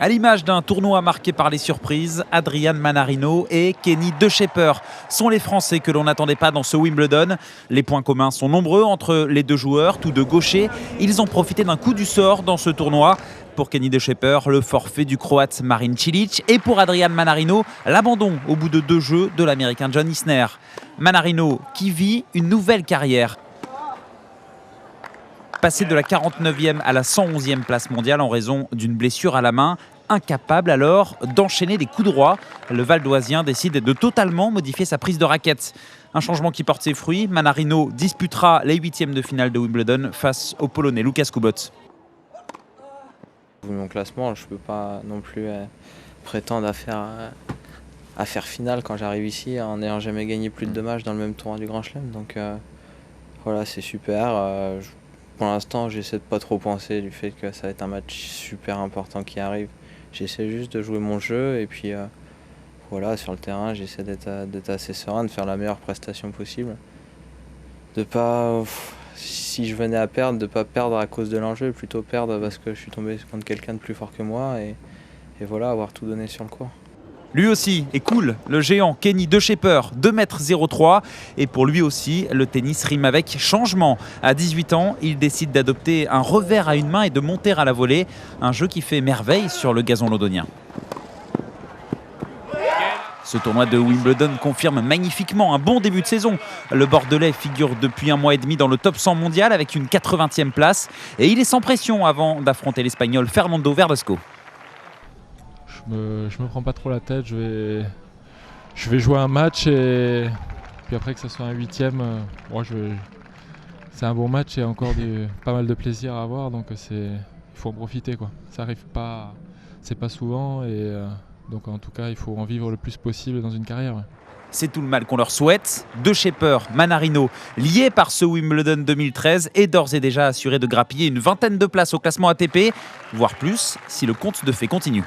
À l'image d'un tournoi marqué par les surprises, Adrian Mannarino et Kenny De Schepper sont les Français que l'on n'attendait pas dans ce Wimbledon. Les points communs sont nombreux entre les deux joueurs, tous deux gauchers. Ils ont profité d'un coup du sort dans ce tournoi. Pour Kenny De Schepper, le forfait du Croate Marin Cilic, et pour Adrian Mannarino, l'abandon au bout de 2 jeux de l'Américain John Isner. Mannarino qui vit une nouvelle carrière. Passé de la 49e à la 111e place mondiale en raison d'une blessure à la main, incapable alors d'enchaîner des coups droits, le Valdoisien décide de totalement modifier sa prise de raquette. Un changement qui porte ses fruits. Mannarino disputera les 8e de finale de Wimbledon face au Polonais Łukasz Kubot. Vu mon classement, je ne peux pas non plus prétendre à faire finale quand j'arrive ici en n'ayant jamais gagné plus de 2 matchs dans le même tournoi du Grand Chelem. Donc voilà, c'est super. Pour l'instant, j'essaie de pas trop penser du fait que ça va être un match super important qui arrive. J'essaie juste de jouer mon jeu et puis voilà, sur le terrain, j'essaie d'être assez serein, de faire la meilleure prestation possible. De pas, si je venais à perdre, de pas perdre à cause de l'enjeu, plutôt perdre parce que je suis tombé contre quelqu'un de plus fort que moi et voilà, avoir tout donné sur le court. Lui aussi est cool, le géant Kenny De Schepper, 2,03 m. Et pour lui aussi, le tennis rime avec changement. À 18 ans, il décide d'adopter un revers à une main et de monter à la volée. Un jeu qui fait merveille sur le gazon londonien. Ce tournoi de Wimbledon confirme magnifiquement un bon début de saison. Le Bordelais figure depuis 1 mois et demi dans le top 100 mondial avec une 80e place. Et il est sans pression avant d'affronter l'Espagnol Fernando Verdasco. Je me prends pas trop la tête, je vais jouer un match et puis après que ça soit un 8e, c'est un bon match et encore pas mal de plaisir à avoir, donc il faut en profiter quoi. Ça arrive pas, c'est pas souvent et donc en tout cas il faut en vivre le plus possible dans une carrière. Ouais. C'est tout le mal qu'on leur souhaite. De Schepper, Mannarino, liés par ce Wimbledon 2013, est d'ores et déjà assuré de grappiller une 20aine de places au classement ATP, voire plus si le conte de fées continue.